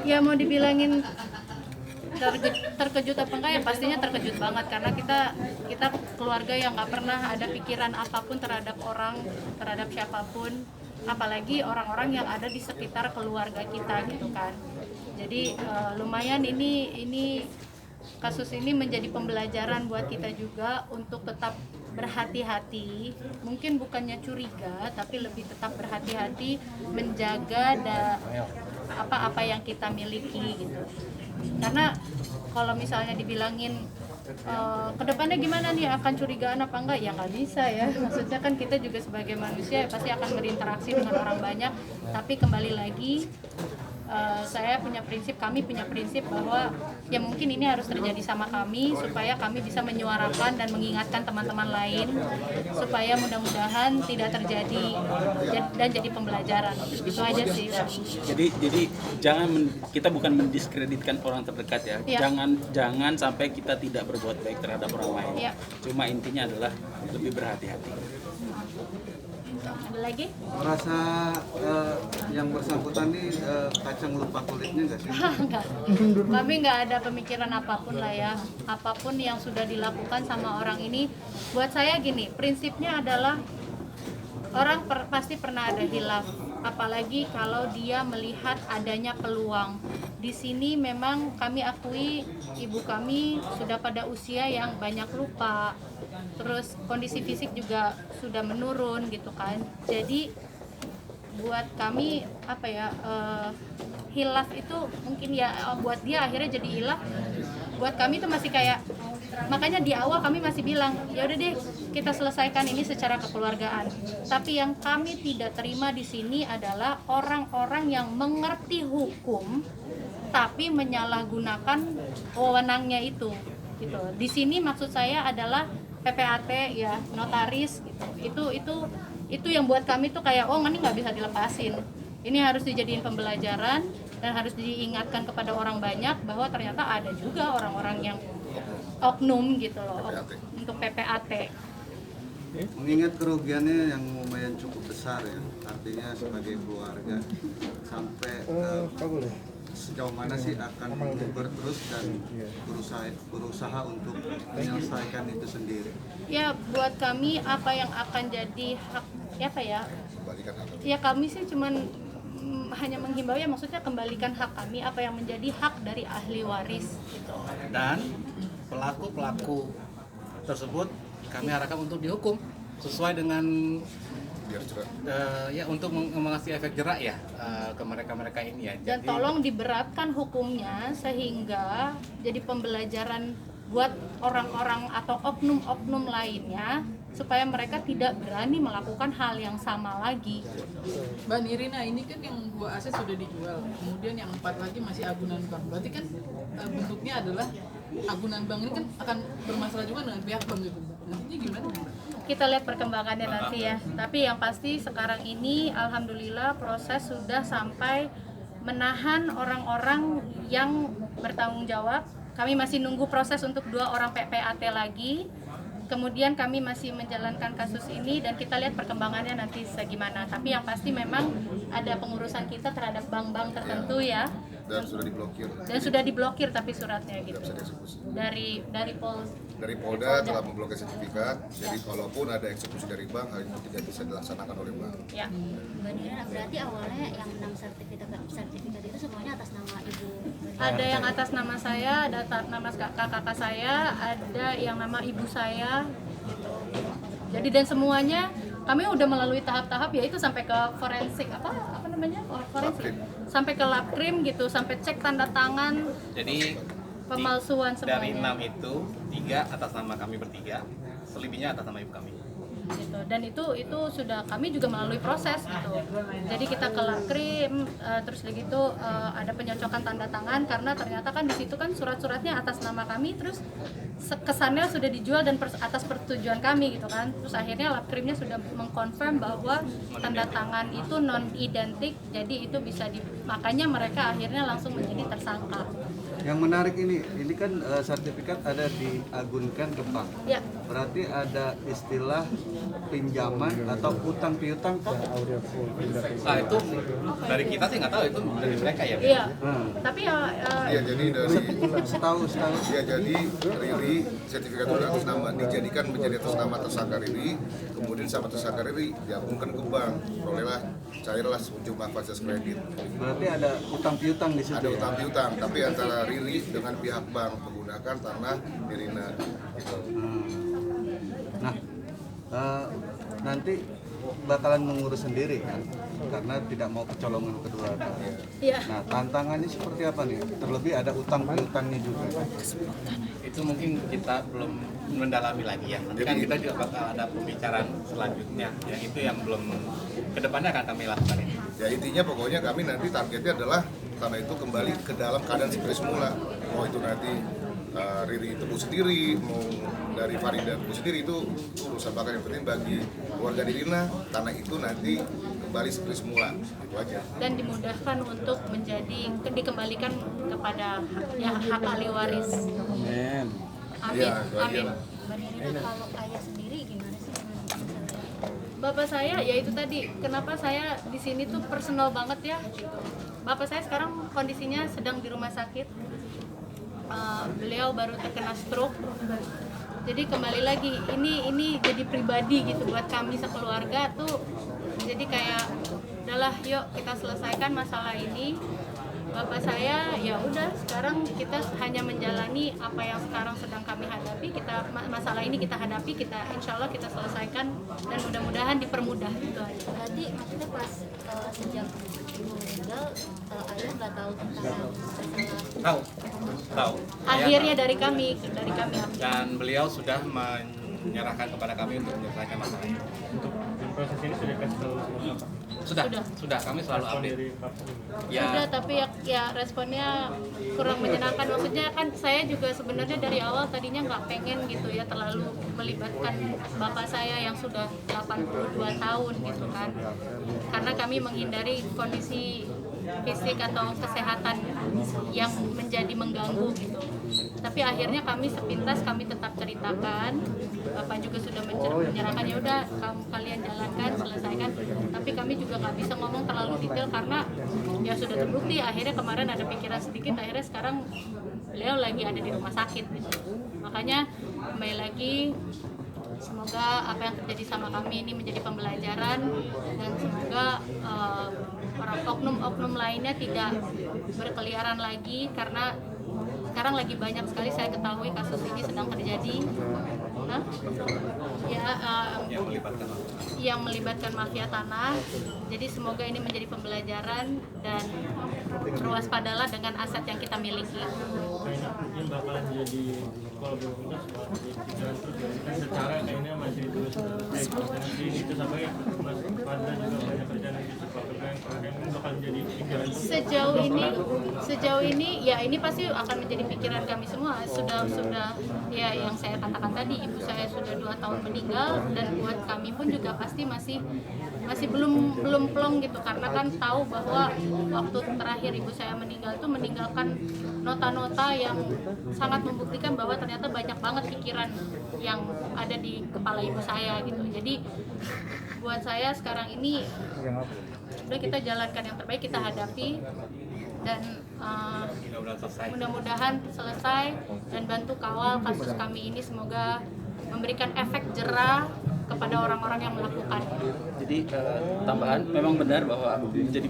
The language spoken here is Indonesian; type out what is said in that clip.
Ya mau dibilangin terkejut apa enggak, ya pastinya terkejut banget karena kita keluarga yang nggak pernah ada pikiran apapun terhadap orang, terhadap siapapun, apalagi orang-orang yang ada di sekitar keluarga kita gitu kan. Jadi lumayan ini kasus ini menjadi pembelajaran buat kita juga untuk tetap berhati-hati, mungkin bukannya curiga tapi lebih tetap berhati-hati menjaga apa-apa yang kita miliki gitu. Karena kalau misalnya dibilangin kedepannya gimana nih, akan curigaan apa enggak, ya nggak bisa ya. Maksudnya kan kita juga sebagai manusia pasti akan berinteraksi dengan orang banyak, tapi kembali lagi kami punya prinsip bahwa ya mungkin ini harus terjadi sama kami supaya kami bisa menyuarakan dan mengingatkan teman-teman lain supaya mudah-mudahan tidak terjadi dan jadi pembelajaran. Itu aja sih. Jadi kita bukan mendiskreditkan orang terdekat ya. Ya. Jangan sampai kita tidak berbuat baik terhadap orang lain. Ya. Cuma intinya adalah lebih berhati-hati. Ada lagi? Merasa yang bersangkutan nih kacang lupa kulitnya nggak sih? Enggak. Kami nggak ada pemikiran apapun lah ya. Apapun yang sudah dilakukan sama orang ini, buat saya gini, prinsipnya adalah orang pasti pernah ada hilaf, apalagi kalau dia melihat adanya peluang. Di sini memang kami akui ibu kami sudah pada usia yang banyak lupa, terus kondisi fisik juga sudah menurun gitu kan. Jadi buat kami hilaf itu mungkin ya buat dia akhirnya jadi hilaf. Buat kami itu masih kayak, makanya di awal kami masih bilang ya udah deh kita selesaikan ini secara kekeluargaan. Tapi yang kami tidak terima di sini adalah orang-orang yang mengerti hukum tapi menyalahgunakan wewenangnya itu gitu. Di sini maksud saya adalah PPAT ya, notaris gitu. Itu yang buat kami tuh kayak ini nggak bisa dilepasin. Ini harus dijadiin pembelajaran dan harus diingatkan kepada orang banyak bahwa ternyata ada juga orang-orang yang oknum gitu loh untuk PPAT. Mengingat kerugiannya yang lumayan cukup besar ya, artinya sebagai keluarga sampai sejauh mana sih akan berterus dan berusaha untuk menyelesaikan itu sendiri? Ya buat kami apa yang akan jadi hak ya kami sih cuman hanya menghimbau ya, maksudnya kembalikan hak kami apa yang menjadi hak dari ahli waris gitu. Dan pelaku tersebut kami harapkan untuk dihukum sesuai dengan untuk mengasih efek jerak ya ke mereka ini ya. Dan tolong diberatkan hukumnya sehingga jadi pembelajaran buat orang-orang atau oknum-oknum lainnya supaya mereka tidak berani melakukan hal yang sama lagi. Mbak Nirina, ini kan yang 2 aset sudah dijual, kemudian yang 4 lagi masih agunan bank. Berarti kan bentuknya adalah agunan bank ini kan akan bermasalah juga dengan pihak bank gitu. Nantinya gimana? Kita lihat perkembangannya nanti ya. Tapi yang pasti sekarang ini alhamdulillah proses sudah sampai menahan orang-orang yang bertanggung jawab. Kami masih nunggu proses untuk 2 orang PPAT lagi. Kemudian kami masih menjalankan kasus ini dan kita lihat perkembangannya nanti segimana. Tapi yang pasti memang ada pengurusan kita terhadap bank-bank tertentu ya. Dan sudah diblokir. Dan sudah diblokir tapi suratnya gitu. Tidak bisa dieksekusi. Dari Polda telah memblokir sertifikat. Jadi kalaupun ada eksekusi dari bank, hal itu tidak bisa dilaksanakan oleh bank. Ya. Mbak Nirina, berarti awalnya yang 6 sertifikat itu semuanya atas nama ibu? Ada yang atas nama saya, ada nama kakak saya, ada yang nama ibu saya gitu. Jadi dan semuanya kami udah melalui tahap-tahap yaitu sampai ke forensik apa namanya? Forensik. Sampai ke labkrim gitu, sampai cek tanda tangan. Jadi pemalsuan semuanya. Dari 6 itu 3 atas nama kami bertiga, selebihnya atas nama ibu kami. Gitu. Dan itu sudah kami juga melalui proses gitu. Jadi kita ke labkrim, terus begitu ada penyocokan tanda tangan karena ternyata kan di situ kan surat-suratnya atas nama kami, terus kesannya sudah dijual dan atas persetujuan kami gitu kan. Terus akhirnya Labkrimnya sudah mengkonfirm bahwa tanda tangan itu non identik, jadi itu bisa makanya mereka akhirnya langsung menjadi tersangka. Yang menarik ini kan sertifikat ada diagunkan ke bank. Ya. Berarti ada istilah pinjaman atau utang piutang kah? Nah itu dari kita sih nggak tahu, itu dari mereka ya. Iya. Tapi ya Iya, jadi dari Setahu. ya jadi Riri sertifikat itu atas nama dijadikan menjadi atas nama tersangka Riri, kemudian sama tersangka Riri diagunkan ke bank, perolehlah cairlah sejumlah fasilitas kredit. Berarti ada utang piutang di situ. Ada utang piutang, tapi antara Riri dengan pihak bank menggunakan tanah Nirina. Gitu. Nah, nanti bakalan mengurus sendiri kan, karena tidak mau kecolongan kedua. iya. Nah, tantangannya seperti apa nih? Terlebih ada utang piutangnya juga. Itu mungkin kita belum mendalami lagi ya. Nanti kan kita juga bakal ada pembicaraan selanjutnya. Ya itu yang belum kedepannya akan kami lakukan ini. Ya intinya pokoknya kami nanti targetnya adalah tanah itu kembali ke dalam keadaan seperti semula. Mau itu nanti Riri tebus sendiri, mau dari Farida tebus sendiri, itu urusan bakal. Yang penting bagi keluarga Nirina, tanah itu nanti kembali seperti semula, itu aja. Dan dimudahkan untuk dikembalikan kepada hak ahli waris. Amin. Amin. Ya, itu aja Amin. lah. Mbak Nirina, kalau ayah sendiri gimana sih dengan Bapak saya ya itu tadi, kenapa saya di sini tuh personal banget ya gitu. Bapak saya sekarang kondisinya sedang di rumah sakit. Beliau baru terkena stroke. Jadi kembali lagi ini jadi pribadi gitu buat kami sekeluarga tuh. Jadi kayak udahlah yuk kita selesaikan masalah ini. Bapak saya ya udah sekarang kita hanya menjalani apa yang sekarang sedang kami hadapi. Masalah ini kita hadapi, insya Allah kita selesaikan dan mudah-mudahan dipermudah gitu aja. Berarti maksudnya pas sejak ibu meninggal, ayah nggak tahu tentang Tahu. Akhirnya dari kami Dan beliau sudah menyerahkan kepada kami untuk menyelesaikan masalah ini. Proses ini sudah kasih tahu sama Sudah, kami selalu update. Sudah, tapi ya responnya kurang menyenangkan. Maksudnya kan saya juga sebenarnya dari awal tadinya nggak pengen gitu ya terlalu melibatkan bapak saya yang sudah 82 tahun gitu kan, karena kami menghindari kondisi fisik atau kesehatan yang menjadi mengganggu gitu. Tapi akhirnya kami sepintas kami tetap ceritakan, bapak juga sudah menyerahkan, ya udah kalian jalankan selesaikan. Tapi kami juga nggak bisa ngomong terlalu detail karena ya sudah terbukti. Akhirnya kemarin ada pikiran sedikit, akhirnya sekarang beliau lagi ada di rumah sakit gitu. Makanya kembali lagi, semoga apa yang terjadi sama kami ini menjadi pembelajaran dan semoga para oknum-oknum lainnya tidak berkeliaran lagi, karena sekarang lagi banyak sekali saya ketahui kasus ini sedang terjadi. Yang melibatkan mafia tanah. Jadi semoga ini menjadi pembelajaran dan berwaspadalah dengan aset yang kita miliki. Ini bakalan jadi kalau berguna jalan terus ya. Kan secara kayaknya masih terus nanti itu sampai Mas Fanda juga banyak kerjaan di Sepak ini bakal jadi pikiran Sejauh ini ya ini pasti akan menjadi pikiran kami semua. Sudah ya yang saya katakan tadi, ibu saya sudah 2 tahun meninggal dan buat kami pun juga pasti masih belum plong gitu, karena kan tahu bahwa waktu terakhir ibu saya meninggal itu meninggalkan nota-nota yang sangat membuktikan bahwa ternyata banyak banget pikiran yang ada di kepala ibu saya gitu. Jadi buat saya sekarang ini udah kita jalankan yang terbaik, kita hadapi dan mudah-mudahan selesai dan bantu kawal kasus kami ini, semoga memberikan efek jera kepada orang-orang yang melakukannya. Jadi tambahan, memang benar bahwa menjadi